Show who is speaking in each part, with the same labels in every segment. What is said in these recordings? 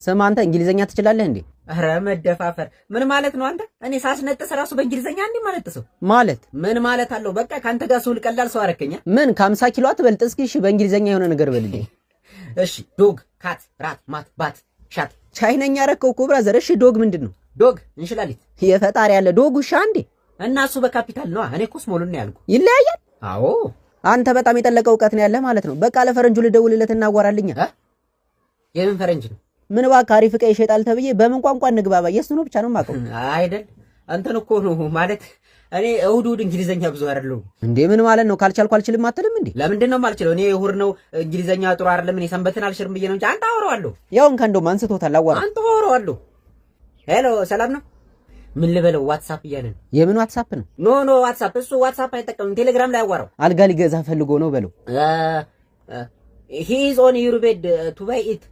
Speaker 1: ስማ አንተ እንግሊዘኛ ትችላለህ እንዴ?
Speaker 2: ኧረ መደፋፈር ምን ማለት ነው አንተ? እኔ ሳስነጥስ ራሱ በእንግሊዘኛ እንዴ ማለት ነው?
Speaker 1: ማለት
Speaker 2: ምን ማለት አለው? በቃ ካንተ ጋር ስውል ቀላል ሰው አረከኛ።
Speaker 1: ምን ከ50 ኪሎ አትበልጥ። እስኪ እሺ በእንግሊዘኛ የሆነ ነገር በልልኝ።
Speaker 2: እሺ ዶግ፣ ካት፣ ራት፣ ማት፣ ባት፣ ሻት።
Speaker 1: ቻይነኛ ረከው እኮ ብራዘር። እሺ ዶግ ምንድነው?
Speaker 2: ዶግ እንሽላሊት።
Speaker 1: የፈጣሪ ያለ ዶግ ውሻ እንዴ?
Speaker 2: እና እሱ በካፒታል ነው። እኔ እኮ ስሞሉን ነው ያልኩ።
Speaker 1: ይለያያል።
Speaker 2: አዎ
Speaker 1: አንተ በጣም የጠለቀ እውቀት ነው ያለህ ማለት ነው። በቃ ለፈረንጁ ልደውልለት እናዋራልኛ።
Speaker 2: የምን ፈረንጅ ነው?
Speaker 1: ምን እባክህ አሪፍ ዕቃ ይሸጣል ተብዬ በምን ቋንቋ እንግባባ? የእሱን ብቻ ነው የማውቀው።
Speaker 2: አይደል እንትን እኮ ነው ማለት እኔ እሑድ እንግሊዘኛ ብዙ አይደለም
Speaker 1: እንዴ። ምን ማለት ነው? ካልቻልኩ አልችልም አትልም እንዴ?
Speaker 2: ለምንድን ነው የማልችለው? እኔ እሑድ ነው እንግሊዘኛ ጥሩ አይደለም። እኔ ሰንበትን አልሽርም ብዬ ነው እንጂ አንተ አወራዋለሁ።
Speaker 1: ያውን ከእንደውም አንስቶታል። አዋራ
Speaker 2: አንተ አወራዋለሁ። ሄሎ ሰላም ነው? ምን ልበለው? ዋትስአፕ እያለ ነው።
Speaker 1: የምን ዋትስአፕ ነው?
Speaker 2: ኖ ዋትስአፕ እሱ ዋትስአፕ አይጠቀምም። ቴሌግራም ላይ አዋራው።
Speaker 1: አልጋ ሊገዛ ፈልጎ ነው በለው።
Speaker 2: ሂ ኢዝ ኦን ዩር ቤድ ቱ ባይ ኢት።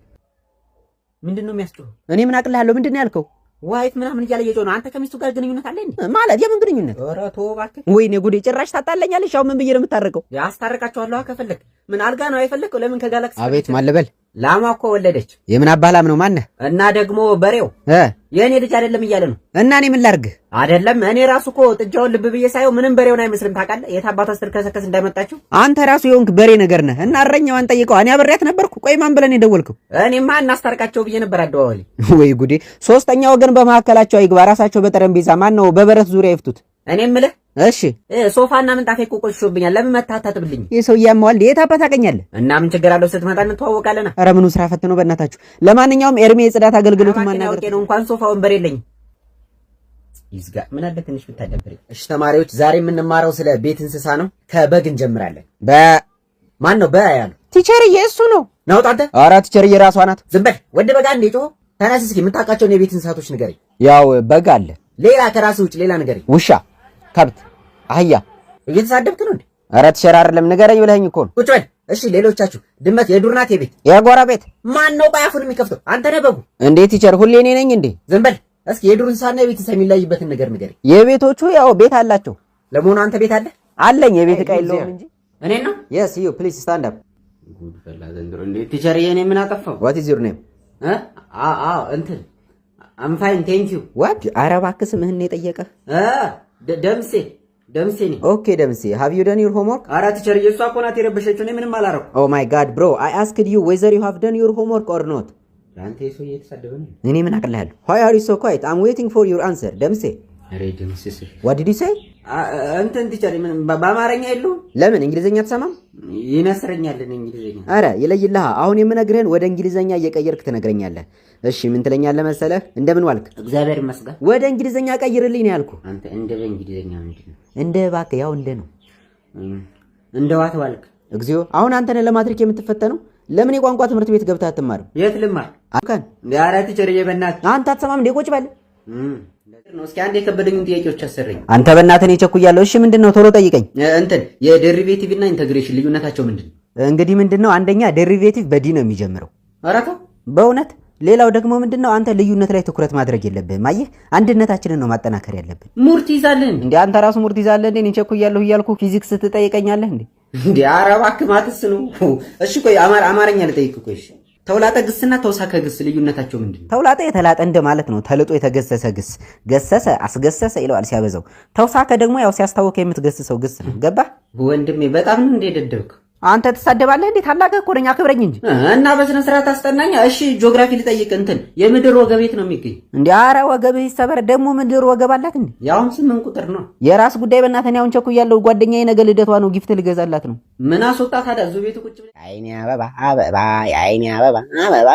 Speaker 2: ምንድነው የሚያስጨው?
Speaker 1: እኔ ምን አቅልሃለሁ? ምንድነው ያልከው?
Speaker 2: ዋይት ምናምን እያለ እየጮህ ነው። አንተ ከሚስቱ ጋር ግንኙነት አለ እንዴ?
Speaker 1: ማለት የምን ግንኙነት?
Speaker 2: ኧረ ተው እባክህ።
Speaker 1: ወይኔ ጉዴ! ጭራሽ ታጣለኛለሽ። ያው ምን ብዬ ነው የምታረቀው?
Speaker 2: ያስታርቃቸዋለሁ ከፈለክ። ምን አልጋ ነው አይፈልከው? ለምን ከጋላክሲ?
Speaker 1: አቤት ማለበል።
Speaker 2: ላሟ እኮ ወለደች።
Speaker 1: የምን አባላም ነው ማነህ?
Speaker 2: እና ደግሞ በሬው የእኔ ልጅ አይደለም እያለ ነው።
Speaker 1: እና እኔ ምን ላርግ?
Speaker 2: አይደለም እኔ ራሱ እኮ ጥጃውን ልብ ብዬ ሳየው ምንም በሬውን አይመስልም። ታውቃለህ? የት አባቷ ስትልከሰከስ እንዳይመጣችሁ።
Speaker 1: አንተ ራሱ የሆንክ በሬ ነገር ነህ። እና እረኛዋን ጠይቀው። እኔ አብሬያት ነበርኩ። ቆይ ማን ብለን የደወልከው?
Speaker 2: እኔማ እናስታርቃቸው ብዬ ነበር አደዋወሌ።
Speaker 1: ወይ ጉዴ! ሶስተኛ ወገን በመካከላቸው አይግባ። ራሳቸው በጠረጴዛ ማን ነው በበረት ዙሪያ ይፍቱት።
Speaker 2: እኔ የምልህ
Speaker 1: እሺ
Speaker 2: ሶፋና ምንጣፌ እኮ ቆሽሾብኛል። ለምን መታታትብልኝ?
Speaker 1: ይሄ ሰው ያማዋል። የት አባት ታገኛለህ?
Speaker 2: እና ምን ችግር አለው? ስትመጣ እንተዋወቃለና።
Speaker 1: ኧረ ምኑ ስራ ፈት ነው በእናታችሁ። ለማንኛውም ኤርሜ የጽዳት አገልግሎት ማናገር
Speaker 2: ነው። እንኳን ሶፋ ወንበር የለኝም። ይዝጋ። ምን አለ ትንሽ ብታደብሪ። እሺ ተማሪዎች፣ ዛሬ የምንማረው ስለ ቤት እንስሳ ነው። ከበግ እንጀምራለን። ማን ነው ያለው?
Speaker 1: ቲቸርዬ እሱ ነው።
Speaker 2: ናውጣ አንተ።
Speaker 1: ኧረ ቲቸርዬ ራሷ ናት።
Speaker 2: ዝም በል። ወደ በግ አንዴ ጮህ። ተነስ እስኪ የምታውቃቸውን የቤት እንስሳቶች ንገረኝ።
Speaker 1: ያው በግ አለ።
Speaker 2: ሌላ ከራስህ ውጭ ሌላ ንገረኝ።
Speaker 1: ውሻ፣ ከብት፣ አህያ።
Speaker 2: እየተሳደብክ ነው እንዴ?
Speaker 1: ኧረ ትሸር አይደለም ንገረኝ ብለኸኝ እኮ ነው።
Speaker 2: ቁጭ በል። እሺ ሌሎቻችሁ? ድመት የዱር ናት የቤት?
Speaker 1: የጓራ ቤት።
Speaker 2: ማን ነው ቆይ አፉን የሚከፍተው? አንተ ነህ በጉ?
Speaker 1: እንዴ ቲቸር ሁሌ እኔ ነኝ እንዴ?
Speaker 2: ዝም በል። እስኪ የዱር እንስሳና የቤት እንስሳ የሚለያይበትን ነገር ንገረኝ።
Speaker 1: የቤቶቹ ያው ቤት አላቸው።
Speaker 2: ለመሆኑ አንተ ቤት አለ?
Speaker 1: አለኝ። የቤት ዕቃ የለውም እንጂ።
Speaker 2: እኔ ነው?
Speaker 1: yes you please stand up።
Speaker 2: ጉድ ፈላ ዘንድሮ። እንዴ ቲቸር የኔ ምን አጠፋው?
Speaker 1: what is your name?
Speaker 2: እንትን I'm fine thank you።
Speaker 1: what? ኧረ እባክህ ስምህን ነው የጠየቀህ?
Speaker 2: ደምሴ ነኝ።
Speaker 1: ኦኬ ደምሴ have you done your homework?
Speaker 2: ኧረ ቲቸር የሷ እኮ ናት የረበሸችው። እኔ ምንም አላረኩም።
Speaker 1: oh my god bro I asked you whether you have done your homework or not።
Speaker 2: አንተ የሰው እየተሳደበ ነው።
Speaker 1: እኔ ምን አቅልሃለሁ? why are you so quiet? I'm waiting for your answer ደምሴ።
Speaker 2: ኧረ ደምሴ
Speaker 1: what did you say?
Speaker 2: እንትን ቲቸር ምን በአማርኛ የለውም?
Speaker 1: ለምን እንግሊዘኛ አትሰማም?
Speaker 2: ይነስረኛል እንግሊዘኛ።
Speaker 1: ኧረ ይለይልሃ። አሁን የምነግርህን ወደ እንግሊዘኛ እየቀየርክ ትነግረኛለህ። እሺ ምን ትለኛለህ መሰለህ? እንደምን ዋልክ?
Speaker 2: እግዚአብሔር ይመስገን።
Speaker 1: ወደ እንግሊዘኛ ቀይርልኝ ነው ያልኩህ።
Speaker 2: አንተ እንደ በእንግሊዘኛ ምንድን ነው?
Speaker 1: እንደ እባክህ ያው እንደ ነው።
Speaker 2: እንደ ዋት ዋልክ?
Speaker 1: እግዚኦ አሁን አንተ ነህ ለማትሪክ የምትፈተነው። ለምን የቋንቋ ትምህርት ቤት ገብተህ አትማርም?
Speaker 2: የት ልማር?
Speaker 1: አካን
Speaker 2: ኧረ ቲቸር በእናትህ
Speaker 1: አንተ አትሰማም እንዴ? ቁጭ በል
Speaker 2: ነው። እስኪ አንድ የከበደኝን ጥያቄዎች አሰረኝ።
Speaker 1: አንተ በእናትህ እኔ ቸኩያለሁ። እሺ ምንድነው? ቶሎ ጠይቀኝ።
Speaker 2: እንትን የዴሪቬቲቭ እና ኢንተግሬሽን ልዩነታቸው ምንድነው?
Speaker 1: እንግዲህ ምንድነው አንደኛ ዴሪቬቲቭ በዲ ነው የሚጀምረው።
Speaker 2: ኧረ ተው
Speaker 1: በእውነት። ሌላው ደግሞ ምንድነው አንተ ልዩነት ላይ ትኩረት ማድረግ የለብህም። አየህ አንድነታችንን ነው ማጠናከር ያለብን።
Speaker 2: ሙርት ይዛልን
Speaker 1: እንዴ? አንተ ራሱ ሙርት ይዛለህ እንዴ? እኔ ቸኩያለሁ እያልኩ ፊዚክስ ትጠይቀኛለህ እንዴ?
Speaker 2: እንዴ ኧረ እባክህ ማትስ ነው። እሺ ቆይ አማርኛ ልጠይቅ። ቆይ እሺ ተውላጠ ግስና ተውሳከ ግስ ልዩነታቸው ምንድነው?
Speaker 1: ተውላጠ የተላጠ እንደ ማለት ነው። ተልጦ የተገሰሰ ግስ ገሰሰ፣ አስገሰሰ ይለዋል ሲያበዛው። ተውሳከ ደግሞ ያው ሲያስታውከ የምትገስሰው ግስ ነው። ገባህ
Speaker 2: ወንድሜ? በጣም ነው እንደ ደደብክ
Speaker 1: አንተ ትሳደባለህ እንዴ? ታላቀህ እኮ ነኝ፣ አክብረኝ እንጂ።
Speaker 2: እና በስነ ስርዓት አስጠናኛ። እሺ ጂኦግራፊ ልጠይቅ። እንትን የምድር ወገብ የት ነው የሚገኝ?
Speaker 1: እንዴ ኧረ ወገብህ ይሰበር። ደግሞ ምድር ወገብ አላት እንዴ?
Speaker 2: ያውም 8 ቁጥር ነው።
Speaker 1: የራስ ጉዳይ በእናትህ። ያውን ቸኩያለሁ። ጓደኛዬ ነገ ልደቷ ነው፣ ጊፍት ልገዛላት ነው።
Speaker 2: ምን አስወጣ ታዲያ? እዚሁ ቤት ቁጭ ብለህ
Speaker 1: አይኔ አበባ አበባ አይኔ አበባ አበባ።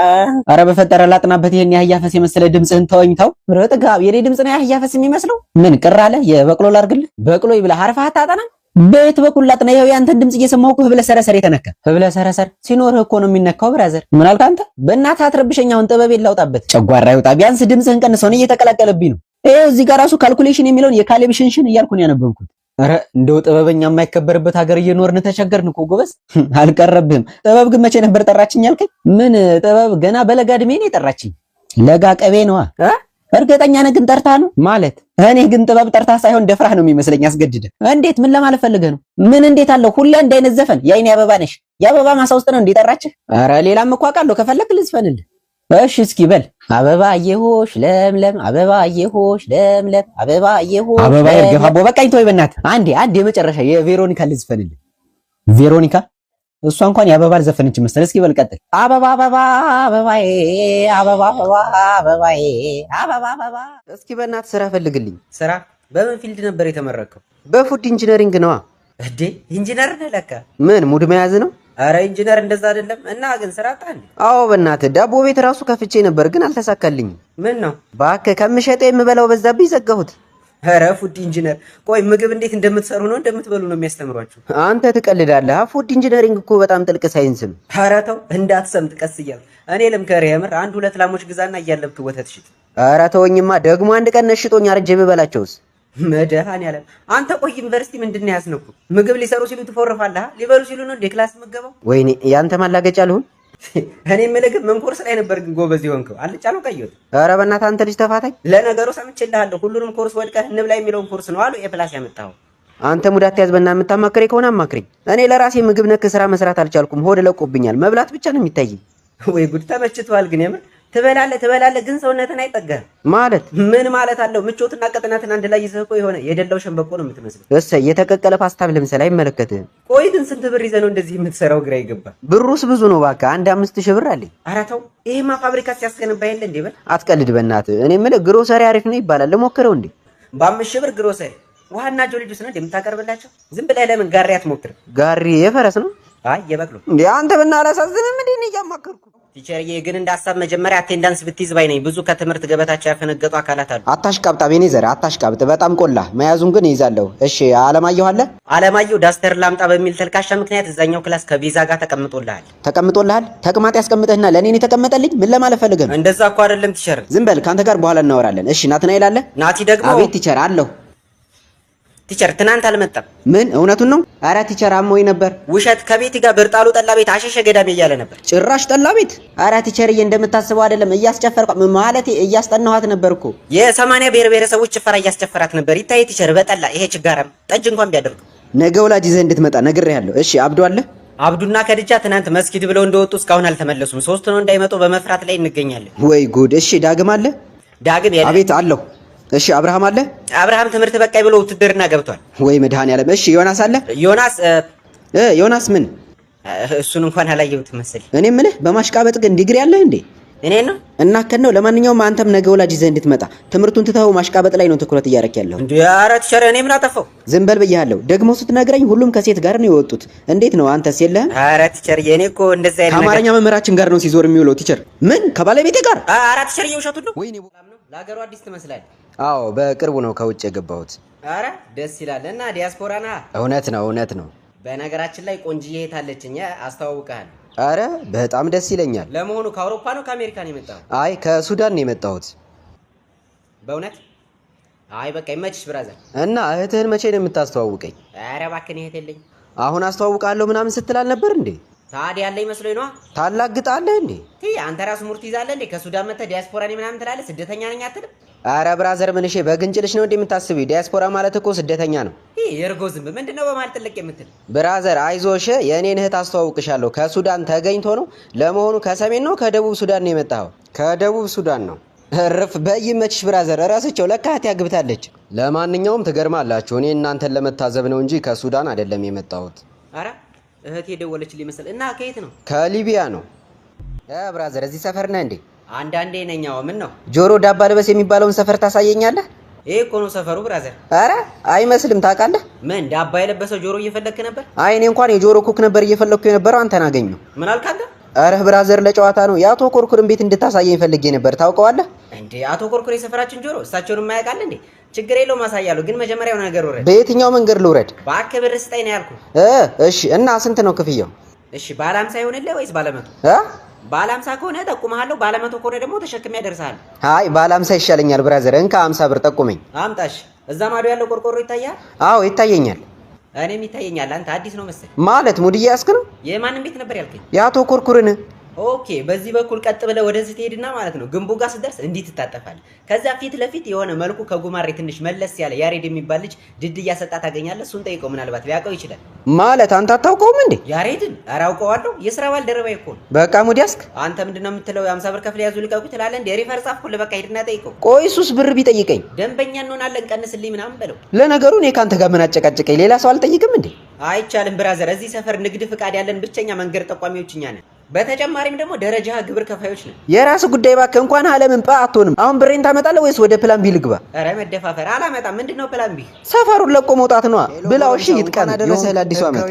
Speaker 1: ኧረ በፈጠረ ላጥናበት። ይሄን ያህያ ፈስ የመሰለ ድምፅህን ተወኝ ተው። ረጥጋብ የኔ ድምፅ ነው ያህያ ፈስ የሚመስለው። ምን ቅር አለ? የበቅሎ ላርግልህ? በቅሎ ይብለህ አርፈህ አታጠናም? በየት በኩል ላጥና? ይኸው ያንተን ድምጽ እየሰማሁህ ህብለ ሰረሰር የተነካ ህብለ ሰረሰር ሲኖርህ እኮ ነው የሚነካው። ብራዘር ምን አልክ አንተ? በእናትህ አትረብሸኝ። አሁን ጥበቤን ላውጣበት። ጨጓራ ይውጣ። ቢያንስ ድምጽህን ቀንሰው ነው እየተቀላቀለብኝ ነው። ይኸው እዚህ ጋር ራሱ ካልኩሌሽን የሚለውን የካሌብ ሽንሽን እያልኩ ነው ያነበብኩት። ኧረ እንደው ጥበበኛ የማይከበርበት ሀገር እየኖርን ተቸገርን እኮ ጎበዝ። አልቀረብህም። ጥበብ ግን መቼ ነበር ጠራችኝ ያልከኝ? ምን ጥበብ ገና በለጋ ዕድሜ ነው የጠራችኝ። ለጋ ቀቤ ነዋ። እርግጠኛ ነህ ግን ጠርታ ነው ማለት? እኔ ግን ጥበብ ጠርታ ሳይሆን ደፍራህ ነው የሚመስለኝ አስገድደ። እንዴት? ምን ለማለት ፈልገህ ነው? ምን እንዴት አለው? ሁላ እንደ አይነት ዘፈን የአይኔ አበባ ነሽ የአበባ ማሳ ውስጥ ነው እንዴ ጠራችህ? ኧረ ሌላም እኮ አውቃለሁ። ከፈለክ ልዝፈንልህ። እሺ እስኪ በል አበባ አየሆሽ ለምለም አበባ አየሆሽ ለምለም አበባ አየሆሽ አበባ ይርገፋቦ በቃኝ ተወይ በእናትህ አንዴ የመጨረሻ የቬሮኒካ ልዝፈንልህ ቬሮኒካ እሷ እንኳን የአበባ አልዘፈነች መሰለ እስኪ በል ቀጥል አበባ አበባ አበባዬ አበባ አበባ አበባዬ አበባ አበባ
Speaker 2: እስኪ በእናትህ ስራ ፈልግልኝ ስራ በምን ፊልድ ነበር የተመረከው በፉድ ኢንጂነሪንግ ነዋ እንዴ ኢንጂነር ነህ ለካ ምን ሙድ መያዝ ነው አረ ኢንጂነር እንደዛ አይደለም እና ግን ስራ አጣን አዎ በእናትህ ዳቦ ቤት ራሱ ከፍቼ ነበር ግን አልተሳካልኝም ምን ነው እባክህ ከምሸጠው የምበላው በዛብኝ ዘጋሁት አረ ፉድ ኢንጂነር ቆይ ምግብ እንዴት እንደምትሰሩ ነው እንደምትበሉ ነው የሚያስተምሯችሁ አንተ ትቀልዳለህ ፉድ ኢንጂነሪንግ እኮ በጣም ጥልቅ ሳይንስ ነው ኧረ ተው እንዳትሰምጥ ቀስ እያልክ እኔ ልምከርህ የምር አንድ ሁለት ላሞች ግዛና እያለብክ ወተት ሽጥ ኧረ ተወኝማ ደግሞ አንድ ቀን ነሽጦኝ አርጄ ብበላቸውስ መድኃኒዓለም አንተ ቆይ ዩኒቨርሲቲ ምንድነው ያስነኩ ምግብ ሊሰሩ ሲሉ ትፎርፋለህ ሊበሉ ሲሉ ነው እንደ ክላስ መገባው ወይኔ ያንተ ማላገጫ ልሁን እኔ የምልህ ምን ኮርስ ላይ ነበር ግን ጎበዝ ይሆንከው አልጫ ነው ቀይወት ኧረ በእናትህ አንተ ልጅ ተፋታኝ ለነገሩ ሰምቼልሃለሁ ሁሉንም ኮርስ ወድቀህ እንብላ የሚለውን ኮርስ ነው አሉ ኤፕላስ ያመጣው አንተ ሙዳት ያዝበና የምታማክረኝ ከሆነ አማክረኝ እኔ ለራሴ ምግብ ነክ ስራ መስራት አልቻልኩም ሆድ ለቆብኛል መብላት ብቻ ነው የሚታየኝ ወይ ጉድ ተመችቷል ግን የምር ትበላለህ ግን ሰውነትን አይጠጋም ማለት ምን ማለት አለው ምቾትና ቀጥናትን አንድ ላይ ይዘህ እኮ የሆነ የደላው ሸንበቆ ነው የምትመስለው እሰይ የተቀቀለ ፓስታ ለምሳሌ አይመለከትህም ቆይ ግን ስንት ብር ይዘህ ነው እንደዚህ የምትሰራው ግራ ይገባል ብሩስ ብዙ ነው እባክህ አንድ 5000 ብር አለኝ ኧረ ተው ይሄማ ፋብሪካ ሲያስገነባ የለ እንዴ በል አትቀልድ በእናትህ እኔ የምልህ ግሮሰሪ አሪፍ ነው ይባላል ልሞክረው እንዴ በ5000 ብር ግሮሰሪ ውሃና ጆሊ ጁስ ነው እንደምታቀርብላቸው ዝም ብለህ ለምን ጋሪ አትሞክርም ጋሪ የፈረስ ነው አይ የበቅሎ እንዴ አንተ ብናላሳዝንም እንዴ ነው እያማከርኩ ቲቸርዬ ግን እንዳሳብ መጀመሪያ አቴንዳንስ ብትይዝ ባይ ነኝ ብዙ ከትምህርት ገበታቸው ያፈነገጡ አካላት አሉ አታሽቃብጣ ቤኔዘር አታሽቃብጥ በጣም ቆላ መያዙን ግን ይይዛለሁ እሺ አለማየሁ ዳስተር ላምጣ በሚል ተልካሻ ምክንያት እዛኛው ክላስ ከቪዛ ጋር ተቀምጦልሃል ተቅማጥ ያስቀምጥህና ለኔ ነው ተቀመጠልኝ ምን ለማለት ፈልገህ ነው እንደዛ እኮ አይደለም ቲቸር ዝም በል ካንተ ጋር በኋላ እናወራለን እሺ ናትናኤል አለ ናቲ ደግሞ አቤት ቲቸር አለሁ ቲቸር ትናንት አልመጣም ምን እውነቱን ነው አረ ቲቸር አሞኝ ነበር ውሸት ከቤት ጋር ብርጣሉ ጠላ ቤት አሸሸ ገዳም እያለ ነበር ጭራሽ ጠላ ቤት አረ ቲቸርዬ እንደምታስበው አይደለም እያስጨፈርኩ ማለት እያስጠናኋት ነበርኩ የ80 ብሔር ብሔረሰቦች ጭፈራ እያስጨፈራት ነበር ይታይ ቲቸር በጠላ ይሄ ችጋራም ጠጅ እንኳን ቢያደርግ ነገ ወላጅ ይዘህ እንድትመጣ ነግሬሃለሁ እሺ አብዱ አለ አብዱና ከድጃ ትናንት መስጊድ ብለው እንደወጡ እስካሁን አልተመለሱም ሶስት ነው እንዳይመጡ በመፍራት ላይ እንገኛለን ወይ ጉድ እሺ ዳግም አለ ዳግም ያለ አቤት አለው እሺ አብርሃም አለ አብርሃም ትምህርት በቃይ ብሎ ውትድርና ገብቷል ወይ መድኃኒዓለም እሺ ዮናስ አለ ዮናስ ምን እሱን እንኳን አላየሁትም መሰለኝ እኔ የምልህ በማሽቃበጥ ግን ዲግሪ አለህ እንዴ እኔ ነው እና ከነው ለማንኛውም አንተም ነገ ወላጅ ይዘህ እንድትመጣ ትምህርቱን ትተኸው ማሽቃበጥ ላይ ነው ትኩረት እያደረክ ያለው እንዴ ኧረ ቲቸር እኔ ምን አጠፋው ዝም በል ብያለሁ ደግሞ ስትነግረኝ ሁሉም ከሴት ጋር ነው የወጡት እንዴት ነው አንተስ የለህም ኧረ ቲቸር የኔ እኮ እንደዛ አይደለም ከአማርኛ መምህራችን ጋር ነው ሲዞር የሚውለው ቲቸር ምን ከባለቤቴ ጋር ኧረ ቲቸር የውሸቱን ነው ወይኔ ለሀገሩ አዲስ ትመስላለህ አዎ በቅርቡ ነው ከውጭ የገባሁት ኧረ ደስ ይላል እና ዲያስፖራ ና እውነት ነው በነገራችን ላይ ቆንጅዬ የታለችኝ አስተዋውቀሃል ኧረ በጣም ደስ ይለኛል ለመሆኑ ከአውሮፓ ነው ከአሜሪካ ነው የመጣው አይ ከሱዳን ነው የመጣሁት በእውነት አይ በቃ ይመችሽ ብራዘር እና እህትህን መቼ ነው የምታስተዋውቀኝ ኧረ እባክህ እህት የለኝ አሁን አስተዋውቃለሁ ምናምን ስትላል ነበር እንዴ ታዲያ ያለ ይመስሎኝ ነው ታላግጣለህ እንዴ አንተ ራሱ ሙርት ይዛለህ እንዴ ከሱዳን መጥተህ ዲያስፖራ ነኝ ምናምን ትላለህ ስደተኛ ነኝ አትልም ኧረ ብራዘር ምን እሺ በግንጭልሽ ነው እንደምታስቢው ዲያስፖራ ማለት እኮ ስደተኛ ነው የርጎ ዝም ምንድነው በማለት ጥልቅ የምትል ብራዘር አይዞሽ የኔን እህት አስተዋውቅሻለሁ ከሱዳን ተገኝቶ ነው ለመሆኑ ከሰሜን ነው ከደቡብ ሱዳን ነው የመጣው ከደቡብ ሱዳን ነው እርፍ በይመችሽ ብራዘር ራስቸው ለካ እህት ያግብታለች ለማንኛውም ትገርማላችሁ እኔ እናንተን ለመታዘብ ነው እንጂ ከሱዳን አይደለም የመጣሁት ኧረ እህቴ ደወለችልኝ መሰል እና ከየት ነው ከሊቢያ ነው ብራዘር እዚህ ሰፈር ነህ እንዴ አንዳንዴ ነኛው ምን ነው ጆሮ ዳባ ልበስ የሚባለውን ሰፈር ታሳየኛለህ ይሄ እኮ ነው ሰፈሩ ብራዘር ኧረ አይመስልም ታውቃለህ ምን ዳባ የለበሰው ጆሮ እየፈለክ ነበር አይ እኔ እንኳን የጆሮ ኩክ ነበር እየፈለኩ የነበረው አንተን አገኘሁ ምን አልክ አንተ ኧረ ብራዘር ለጨዋታ ነው የአቶ ኮርኩርን ቤት እንድታሳየኝ ፈልጌ ነበር ታውቀዋለህ እንዴ አቶ ኮርኩር የሰፈራችን ጆሮ እሳቸውን የማያውቃል እንዴ ችግር የለውም አሳያለሁ ግን መጀመሪያው ነገር ወረድ በየትኛው መንገድ ልውረድ እባክህ ብር ስጠኝ ነው ያልኩህ እሺ እና ስንት ነው ክፍያው እሺ ባለ 50 ይሆንልህ ወይስ ባለ 100 ባለ 50 ከሆነ ጠቁመሃለሁ ባለ 100 ከሆነ ደግሞ ተሸክሜ ያደርሳል አይ ባለ 50 ይሻለኛል ብራዘር እንካ 50 ብር ጠቁመኝ አምጣሽ እዛ ማዶ ያለው ቆርቆሮ ይታያል አዎ ይታየኛል እኔም ይታየኛል አንተ አዲስ ነው መሰለኝ ማለት ሙድዬ ያስክ ነው የማንን ቤት ነበር ያልከኝ የአቶ ኮርኩርን ኦኬ በዚህ በኩል ቀጥ ብለህ ወደዚህ ትሄድና ማለት ነው ግንቡ ጋር ስትደርስ እንዲህ ትታጠፋለህ። ከዛ ፊት ለፊት የሆነ መልኩ ከጉማሬ ትንሽ መለስ ያለ ያሬድ የሚባል ልጅ ድድ እያሰጣ ታገኛለህ። እሱን ጠይቀው፣ ምናልባት ሊያውቀው ይችላል።
Speaker 1: ማለት አንተ አታውቀውም እንዴ?
Speaker 2: ያሬድን? ኧረ አውቀዋለሁ፣ የስራ ባልደረባዬ እኮ ነው።
Speaker 1: በቃ ሙድ ያዝክ።
Speaker 2: አንተ ምንድነው የምትለው? የ50 ብር ከፍለ ያዙ ልቀቁ ትላለህ እንዴ? ሪፈር ጻፍኩልህ፣ በቃ ሂድና ጠይቀው።
Speaker 1: ቆይ እሱስ ብር ቢጠይቀኝ
Speaker 2: ደንበኛ እንሆናለን ቀንስልኝ ምናምን በለው።
Speaker 1: ለነገሩ እኔ ካንተ ጋር ምን አጨቃጨቀኝ? ሌላ ሰው አልጠይቅም እንዴ?
Speaker 2: አይቻልም ብራዘር፣ እዚህ ሰፈር ንግድ ፍቃድ ያለን ብቸኛ መንገድ ጠቋሚዎች እኛ ነን። በተጨማሪም ደግሞ ደረጃ ግብር ከፋዮች ነን።
Speaker 1: የራስ ጉዳይ እባክህ። እንኳን አለምን አትሆንም። አሁን ብሬን ታመጣለህ ወይስ ወደ ፕላን ቢ ልግባ?
Speaker 2: ኧረ መደፋፈር አላመጣም። ምንድነው ፕላን ቢ?
Speaker 1: ሰፈሩን ለቆ መውጣት ነዋ። ብላው። እሺ ይጥቀን አደረሰህ ለአዲሱ ዓመት።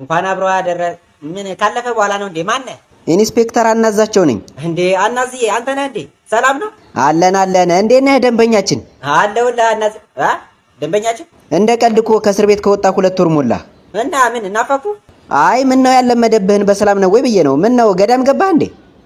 Speaker 2: እንኳን አብሮ አደረ። ምን ካለፈ በኋላ ነው እንዴ? ማን ነህ?
Speaker 1: ኢንስፔክተር አናዛቸው ነኝ።
Speaker 2: እንዴ አናዝዬ፣ አንተ ነህ እንዴ? ሰላም ነው?
Speaker 1: አለን አለን። እንዴት ነህ ደንበኛችን?
Speaker 2: አለሁልህ አናዝ። ደንበኛችን
Speaker 1: እንደ ቀልድ እኮ ከእስር ቤት ከወጣ 2 ወር ሞላ
Speaker 2: እና ምን እናፈኩ?
Speaker 1: አይ ምን ነው ያለመደብህን በሰላም ነው ወይ ብዬ ነው። ምን ነው ገዳም ገባህ እንዴ?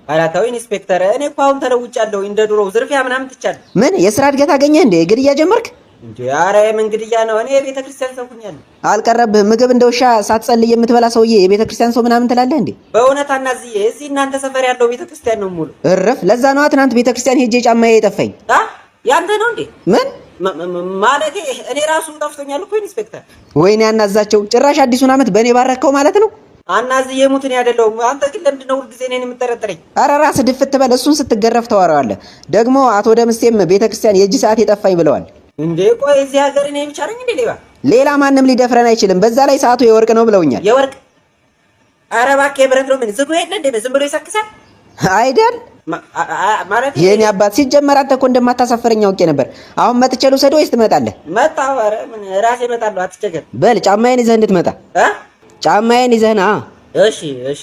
Speaker 2: ኧረ ተው ኢንስፔክተር፣ እኔ እኮ አሁን ተለውጫለሁ። እንደ ድሮው ዝርፊያ ምናምን ትቻለሁ።
Speaker 1: ምን የስራ እድገት አገኘህ እንዴ? ግድያ ጀመርክ
Speaker 2: እንዴ? ኧረ ምን ግድያ ነው? እኔ የቤተ ክርስቲያን ሰው ሆኛለሁ።
Speaker 1: አልቀረብህም? ምግብ እንደ ውሻ ሳትጸልይ የምትበላ ሰውዬ የቤተ ክርስቲያን ሰው ምናምን ትላለህ እንዴ?
Speaker 2: በእውነት አናዝዬ፣ እዚህ እናንተ ሰፈር ያለው ቤተ ክርስቲያን ነው ሙሉ።
Speaker 1: እረፍ። ለዛ ነዋ ትናንት ቤተ ክርስቲያን ሄጄ ጫማዬ የጠፋኝ።
Speaker 2: ያንተ ነው እንዴ?
Speaker 1: ምን
Speaker 2: ማለቴ እኔ ራሱ ጠፍቶኛል እኮ ኢንስፔክተር።
Speaker 1: ወይኔ አናዛቸው፣ ጭራሽ አዲሱን ዓመት በእኔ ባረከው ማለት ነው።
Speaker 2: አናዝዬ ሙትን ያደለው አንተ ግን ለምንድን ነው ሁልጊዜ እኔን የምጠረጥረኝ?
Speaker 1: ኧረ ራስህ ድፍት በል። እሱን ስትገረፍ ተዋረዋለህ። ደግሞ አቶ ደምስቴም ቤተ ክርስቲያን የእጅ ሰዓት የጠፋኝ ብለዋል።
Speaker 2: እንዴ ቆይ እዚህ ሀገር እኔ ብቻ ነኝ እንዴ ሌባ?
Speaker 1: ሌላ ማንም ሊደፍረን አይችልም። በዛ ላይ ሰዓቱ የወርቅ ነው ብለውኛል።
Speaker 2: የወርቅ? ኧረ እባክህ የብረት ነው። ምን ዝጉ የለ እንዴ? ዝም ብሎ ይሰክሳል
Speaker 1: አይደል?
Speaker 2: ማለት
Speaker 1: የኔ አባት ሲጀመር አንተ እኮ እንደማታሳፈረኝ አውቄ ነበር። አሁን መጥቼ ልውሰድህ ወይስ ትመጣለህ?
Speaker 2: መጣሁ። ኧረ ምን ራሴ እመጣለሁ፣ አትቸገር።
Speaker 1: በል ጫማዬን ይዘህ እንድትመጣ። ጫማዬን ይዘህ ና።
Speaker 2: እሺ እሺ